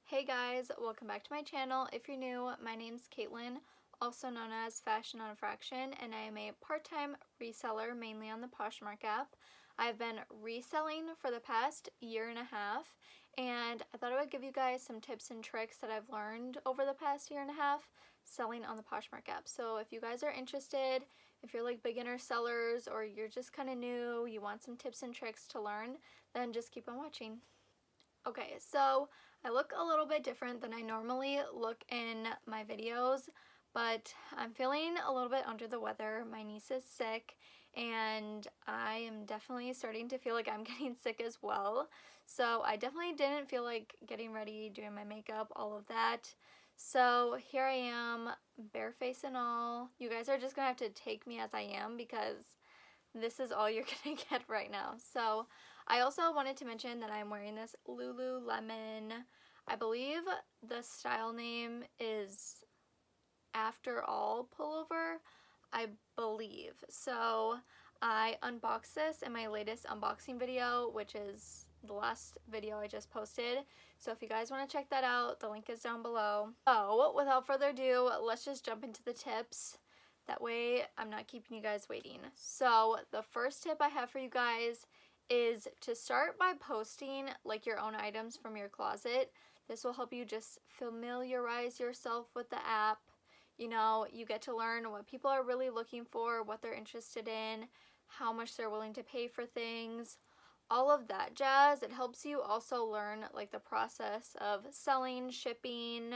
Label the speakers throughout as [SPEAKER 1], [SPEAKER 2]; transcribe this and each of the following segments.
[SPEAKER 1] Hey guys, welcome back to my channel. If you're new, my name's Caitlin, also known as Fashion on a Fraction, and I am a part-time reseller mainly on the Poshmark app. I've been reselling for the past year and a half, and I thought I would give you guys some tips and tricks that I've learned over the past year and a half selling on the Poshmark app. So if you guys are interested, if you're like beginner sellers or you're just kind of new, you want some tips and tricks to learn, then just keep on watching. Okay, so I look a little bit different than I normally look in my videos, but I'm feeling a little bit under the weather. My niece is sick, and I am definitely starting to feel like I'm getting sick as well. So I definitely didn't feel like getting ready, doing my makeup, all of that. So here I am, bare face and all. You guys are just gonna have to take me as I am because this is all you're gonna get right now. So I also wanted to mention that I'm wearing this Lululemon, I believe the style name is After All pullover, I believe. So I unboxed this in my latest unboxing video, which is the last video I just posted. So if you guys want to check that out, the link is down below. So without further ado, let's just jump into the tips. That way I'm not keeping you guys waiting. So the first tip I have for you guys is to start by posting like your own items from your closet. This will help you just familiarize yourself with the app. You know, you get to learn what people are really looking for, what they're interested in, how much they're willing to pay for things, all of that jazz. It helps you also learn like the process of selling, shipping,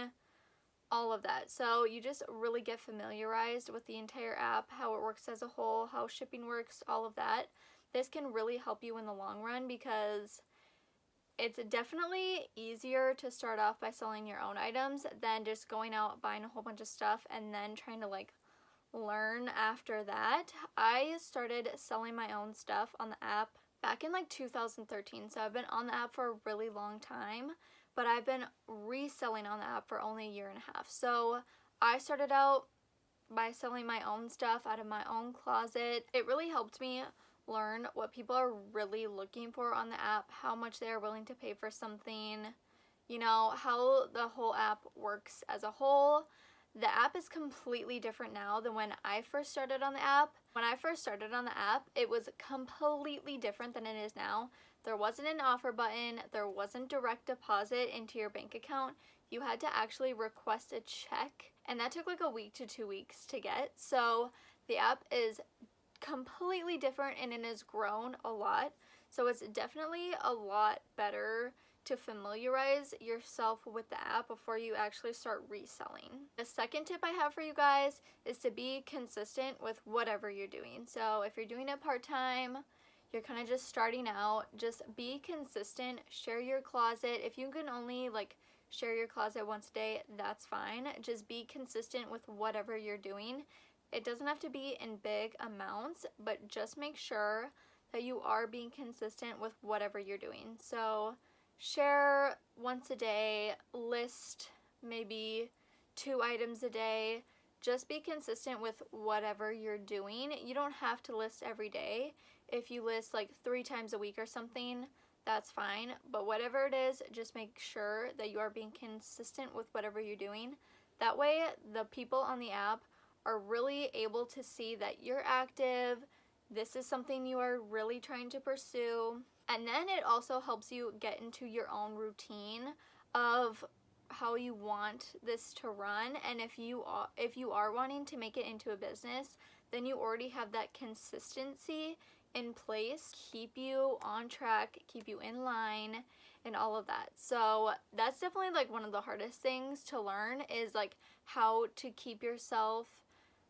[SPEAKER 1] all of that. So you just really get familiarized with the entire app, how it works as a whole, how shipping works, all of that. This can really help you in the long run because it's definitely easier to start off by selling your own items than just going out buying a whole bunch of stuff and then trying to like learn after that. I started selling my own stuff on the app back in like 2013, so I've been on the app for a really long time, but I've been reselling on the app for only a year and a half. So I started out by selling my own stuff out of my own closet. It really helped me learn what people are really looking for on the app, how much they are willing to pay for something, you know, how the whole app works as a whole. The app is completely different now than when I first started on the app. When I first started on the app, it was completely different than it is now. There wasn't an offer button, there wasn't direct deposit into your bank account. You had to actually request a check, and that took like a week to 2 weeks to get. So the app is completely different and it has grown a lot. So it's definitely a lot better to familiarize yourself with the app before you actually start reselling. The second tip I have for you guys is to be consistent with whatever you're doing. So if you're doing it part-time, you're kind of just starting out, just be consistent, share your closet. If you can only like share your closet once a day, that's fine. Just be consistent with whatever you're doing. It doesn't have to be in big amounts, but just make sure that you are being consistent with whatever you're doing. So share once a day, list maybe 2 items a day. Just be consistent with whatever you're doing. You don't have to list every day. If you list like 3 times a week or something, that's fine. But whatever it is, just make sure that you are being consistent with whatever you're doing. That way, the people on the app are really able to see that you're active. This is something you are really trying to pursue. And then it also helps you get into your own routine of how you want this to run. And if you are wanting to make it into a business, then you already have that consistency in place, keep you on track, keep you in line, and all of that. So that's definitely like one of the hardest things to learn, is like how to keep yourself,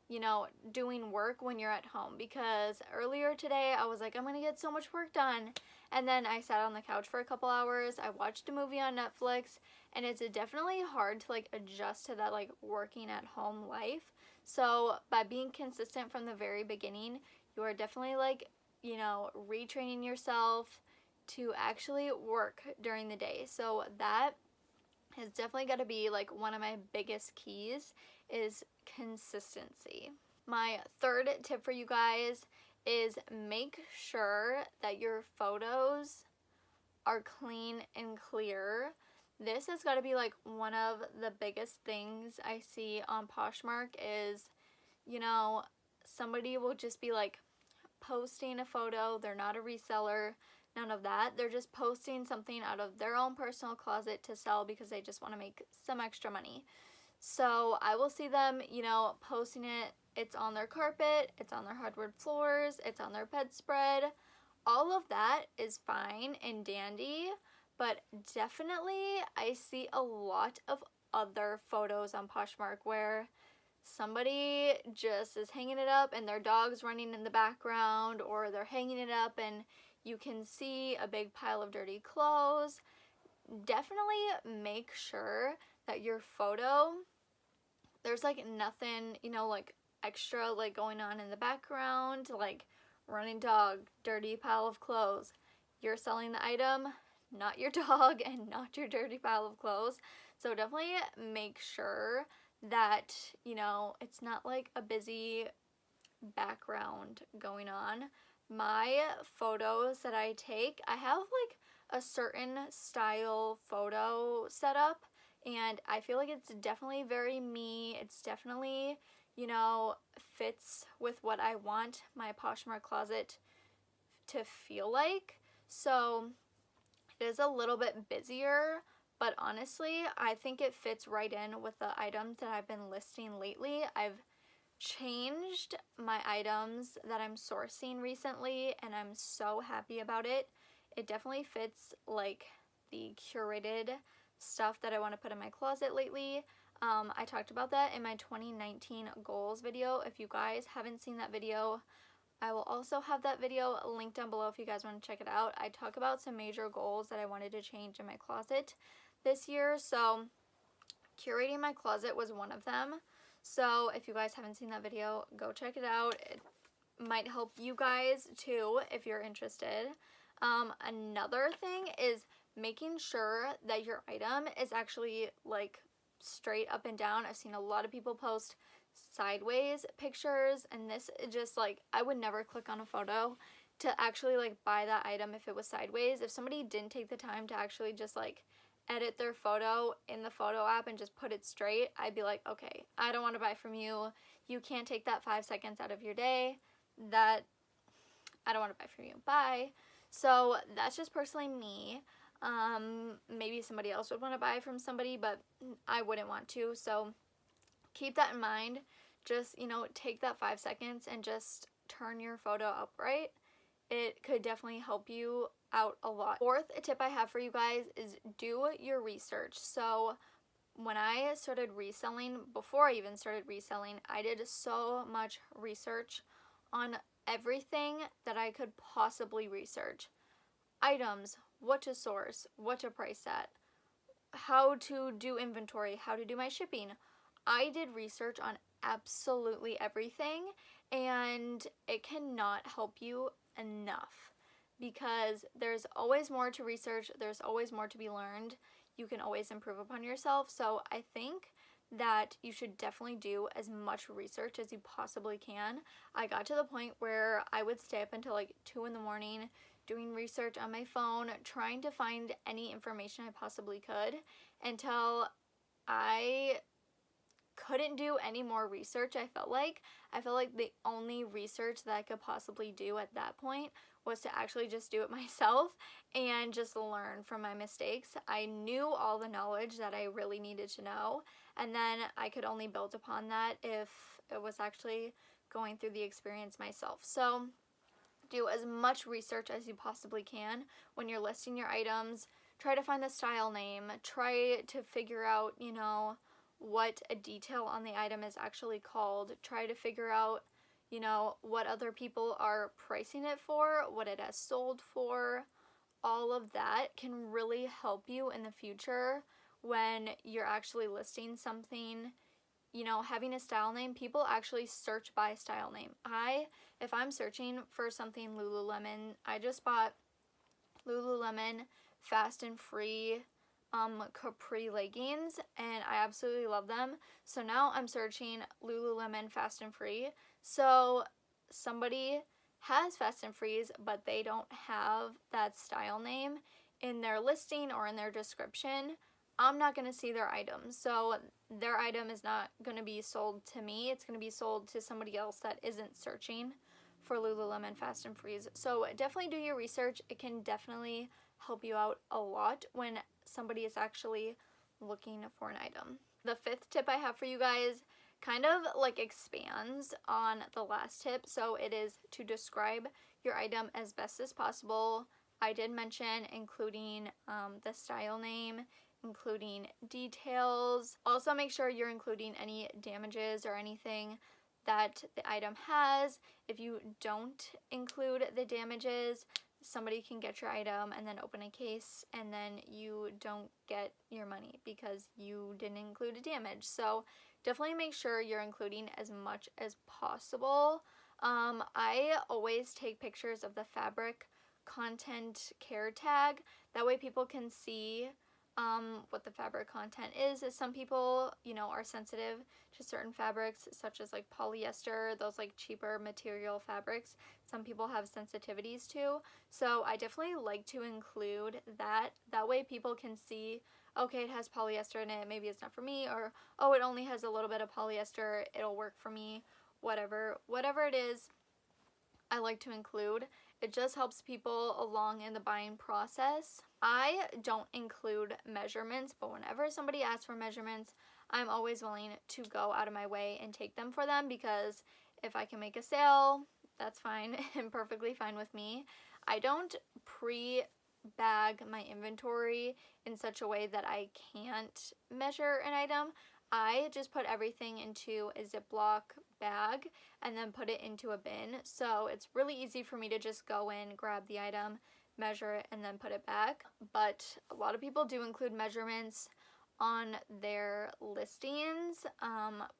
[SPEAKER 1] you know, doing work when you're at home. Because earlier today I was like, I'm gonna get so much work done, and then I sat on the couch for a couple hours, I watched a movie on Netflix, and it's definitely hard to like adjust to that like working at home life. So by being consistent from the very beginning, you are definitely like, you know, retraining yourself to actually work during the day. So that has definitely got to be like one of my biggest keys, is consistency. My third tip for you guys is make sure that your photos are clean and clear. this has got to be like one of the biggest things I see on Poshmark is, you know, somebody will just be like posting a photo. They're not a reseller, none of that. They're just posting something out of their own personal closet to sell because they just want to make some extra money. So I will see them, you know, posting it. It's on their carpet, it's on their hardwood floors, it's on their bedspread. All of that is fine and dandy, but definitely I see a lot of other photos on Poshmark where somebody just is hanging it up and their dog's running in the background, or they're hanging it up and you can see a big pile of dirty clothes. Definitely make sure that your photo, there's like nothing, you know, like extra like going on in the background, like running dog, dirty pile of clothes. You're selling the item, not your dog and not your dirty pile of clothes. So definitely make sure that, you know, it's not like a busy background going on. My photos that I take, I have like a certain style photo setup, and I feel like it's definitely very me. It's definitely, you know, fits with what I want my Poshmark closet to feel like. So it is a little bit busier, but honestly, I think it fits right in with the items that I've been listing lately. I've changed my items that I'm sourcing recently, and I'm so happy about it. It definitely fits like the curated stuff that I want to put in my closet lately. I talked about that in my 2019 goals video. If you guys haven't seen that video, I will also have that video linked down below if you guys want to check it out. I talk about some major goals that I wanted to change in my closet this year, so curating my closet was one of them. So if you guys haven't seen that video, go check it out. It might help you guys too if you're interested. Another thing is making sure that your item is actually like straight up and down. I've seen a lot of people post sideways pictures, and this just like, I would never click on a photo to actually like buy that item if it was sideways. If somebody didn't take the time to actually just like edit their photo in the photo app and just put it straight, I'd be like, okay, I don't want to buy from you. You can't take that 5 seconds out of your day. That I don't want to buy from you. Bye. So that's just personally me. Maybe somebody else would want to buy from somebody, but I wouldn't want to. So keep that in mind. Just, you know, take that 5 seconds and just turn your photo upright. It could definitely help you out a lot. Fourth tip I have for you guys is do your research. So when I started reselling, before I even started reselling, I did so much research on everything that I could possibly research. Items, what to source, what to price at, how to do inventory, how to do my shipping. I did research on absolutely everything, and it cannot help you enough because there's always more to research, there's always more to be learned. You can always improve upon yourself. So I think that you should definitely do as much research as you possibly can. I got to the point where I would stay up until like 2 in the morning doing research on my phone, trying to find any information I possibly could until I couldn't do any more research. I felt like the only research that I could possibly do at that point was to actually just do it myself and just learn from my mistakes. I knew all the knowledge that I really needed to know, and then I could only build upon that if it was actually going through the experience myself. So do as much research as you possibly can when you're listing your items. Try to find the style name. Try to figure out, you know, what a detail on the item is actually called. Try to figure out, you know, what other people are pricing it for, what it has sold for. All of that can really help you in the future when you're actually listing something. You know, having a style name, people actually search by style name. If I'm searching for something Lululemon, I just bought Lululemon Fast and Free capri leggings, and I absolutely love them. So now I'm searching Lululemon Fast and Free. So somebody has Fast and Frees, but they don't have that style name in their listing or in their description. I'm not going to see their item. So their item is not going to be sold to me. It's going to be sold to somebody else that isn't searching for Lululemon Fast and Freeze. So definitely do your research. It can definitely help you out a lot when somebody is actually looking for an item. The fifth tip I have for you guys kind of like expands on the last tip. So it is to describe your item as best as possible. I did mention including the style name, including details. Also make sure you're including any damages or anything that the item has. If you don't include the damages, somebody can get your item and then open a case and then you don't get your money because you didn't include a damage. So definitely make sure you're including as much as possible. I always take pictures of the fabric content care tag. That way people can see what the fabric content is. Some people, you know, are sensitive to certain fabrics, such as like polyester, those like cheaper material fabrics. Some people have sensitivities to. So I definitely like to include that. That way people can see, okay, it has polyester in it, maybe it's not for me, or oh, it only has a little bit of polyester, it'll work for me, whatever it is, I like to include. It just helps people along in the buying process. I don't include measurements, but whenever somebody asks for measurements, I'm always willing to go out of my way and take them for them, because if I can make a sale, that's fine and perfectly fine with me. I don't pre-bag my inventory in such a way that I can't measure an item. I just put everything into a Ziploc bag and then put it into a bin. So it's really easy for me to just go in, grab the item, measure it, and then put it back. But a lot of people do include measurements on their listings.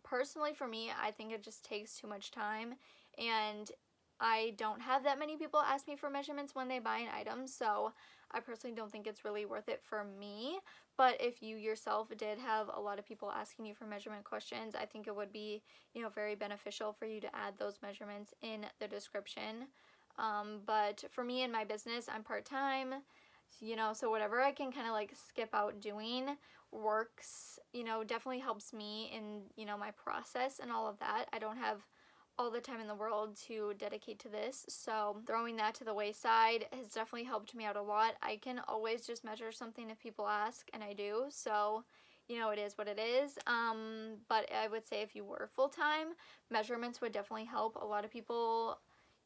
[SPEAKER 1] Personally for me, I think it just takes too much time, and I don't have that many people ask me for measurements when they buy an item, so I personally don't think it's really worth it for me. But if you yourself did have a lot of people asking you for measurement questions, I think it would be, you know, very beneficial for you to add those measurements in the description. But for me in my business, I'm part-time, you know, so whatever I can kind of like skip out doing works, you know, definitely helps me in, you know, my process and all of that. I don't have all the time in the world to dedicate to this, so throwing that to the wayside has definitely helped me out a lot. I can always just measure something if people ask, and I do, so you know, it is what it is. But I would say if you were full-time, measurements would definitely help. A lot of people,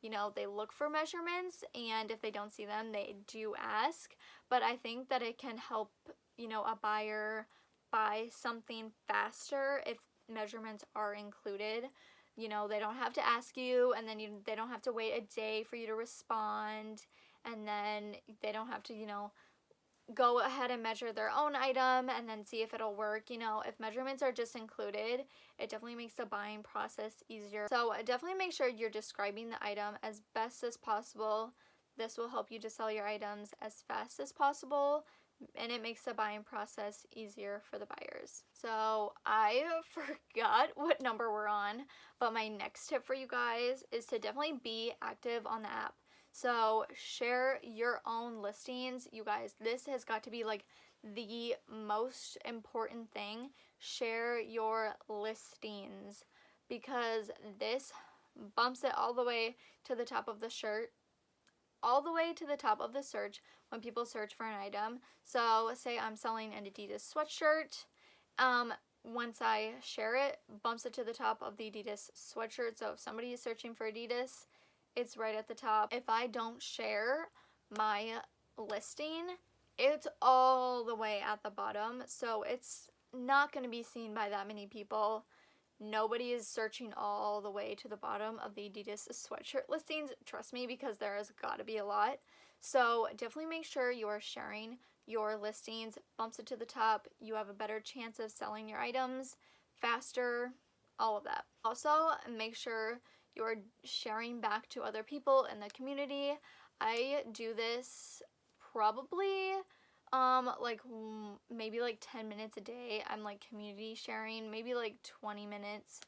[SPEAKER 1] you know, they look for measurements, and if they don't see them, they do ask. But I think that it can help, you know, a buyer buy something faster if measurements are included. You know, they don't have to ask you, and then they don't have to wait a day for you to respond, and then they don't have to, you know, go ahead and measure their own item and then see if it'll work. You know, if measurements are just included, it definitely makes the buying process easier. So definitely make sure you're describing the item as best as possible. This will help you to sell your items as fast as possible, and it makes the buying process easier for the buyers. So I forgot what number we're on, but my next tip for you guys is to definitely be active on the app. So share your own listings. You guys, this has got to be like the most important thing. Share your listings, because this bumps it all the way to the top of the shirt, all the way to the top of the search when people search for an item. So say I'm selling an Adidas sweatshirt. Once I share it, bumps it to the top of the Adidas sweatshirt. So if somebody is searching for Adidas, it's right at the top. If I don't share my listing, it's all the way at the bottom. So it's not going to be seen by that many people. Nobody is searching all the way to the bottom of the Adidas sweatshirt listings, trust me, because there has got to be a lot. So definitely make sure you are sharing your listings, bumps it to the top. You have a better chance of selling your items faster, all of that. Also, make sure you're sharing back to other people in the community. I do this probably like maybe like 10 minutes a day. I'm like community sharing, maybe like 20 minutes.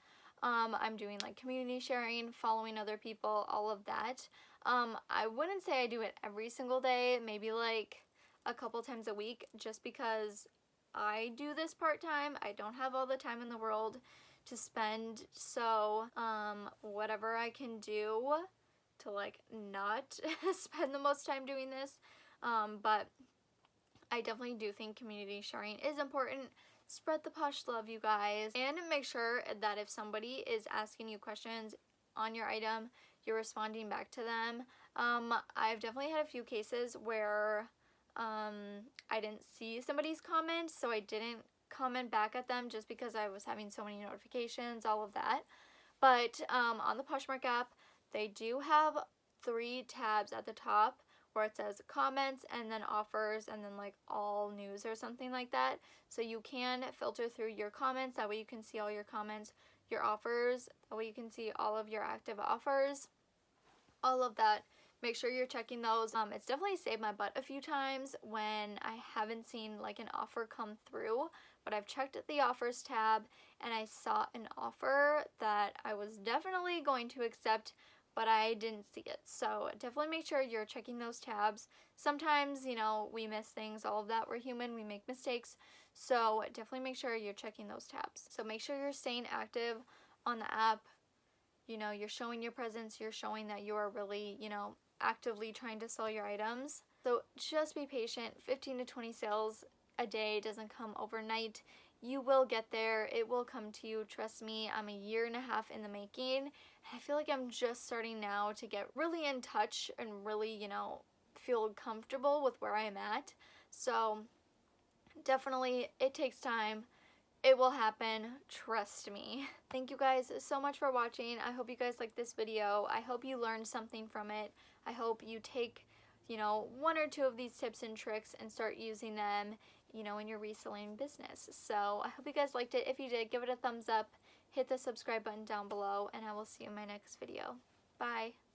[SPEAKER 1] I'm doing like community sharing, following other people, all of that. I wouldn't say I do it every single day, maybe like a couple times a week, just because I do this part-time. I don't have all the time in the world to spend, so whatever I can do to like not spend the most time doing this, but I definitely do think community sharing is important. Spread the posh love, you guys, and make sure that if somebody is asking you questions on your item, you're responding back to them. I've definitely had a few cases where I didn't see somebody's comment, so I didn't comment back at them just because I was having so many notifications, all of that. But on the Poshmark app, they do have 3 tabs at the top where it says comments and then offers and then like all news or something like that. So you can filter through your comments, that way you can see all your comments, your offers, that way you can see all of your active offers, all of that. Make sure you're checking those. It's definitely saved my butt a few times when I haven't seen like an offer come through, but I've checked the offers tab and I saw an offer that I was definitely going to accept, but I didn't see it. So definitely make sure you're checking those tabs. Sometimes, you know, we miss things, all of that. We're human, we make mistakes. So definitely make sure you're checking those tabs. So make sure you're staying active on the app. You know, you're showing your presence, you're showing that you are really, you know, actively trying to sell your items. So just be patient. 15 to 20 sales a day doesn't come overnight. You will get there. It will come to you. Trust me, I'm a 1.5 years in the making. I feel like I'm just starting now to get really in touch and really, you know, feel comfortable with where I am at. So definitely, it takes time. It will happen, trust me. Thank you guys so much for watching. I hope you guys liked this video. I hope you learned something from it. I hope you take, you know, 1 or 2 of these tips and tricks and start using them, you know, in your reselling business. So I hope you guys liked it. If you did, give it a thumbs up, hit the subscribe button down below, and I will see you in my next video. Bye.